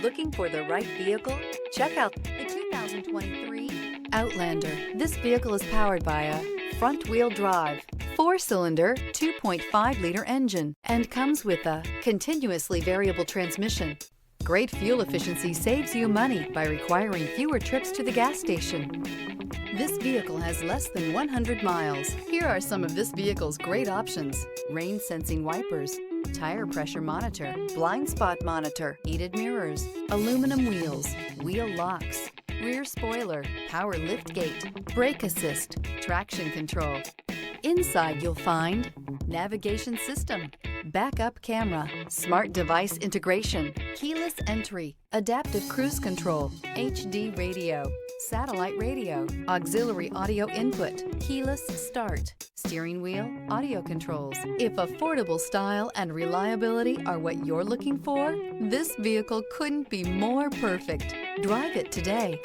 Looking for the right vehicle? Check out the 2023 Outlander. This vehicle is powered by a front-wheel drive, 4-cylinder, 2.5-liter engine, and comes with a continuously variable transmission. Great fuel efficiency saves you money by requiring fewer trips to the gas station. This vehicle has less than 100 miles. Here are some of this vehicle's great options: rain-sensing wipers, tire pressure monitor, blind spot monitor, heated mirrors, aluminum wheels, wheel locks, rear spoiler, power liftgate, brake assist, traction control. Inside you'll find navigation system, backup camera, smart device integration, keyless entry, adaptive cruise control, HD radio, satellite radio, auxiliary audio input, keyless start, steering wheel audio controls. If affordable style and reliability are what you're looking for, this vehicle couldn't be more perfect. Drive it today.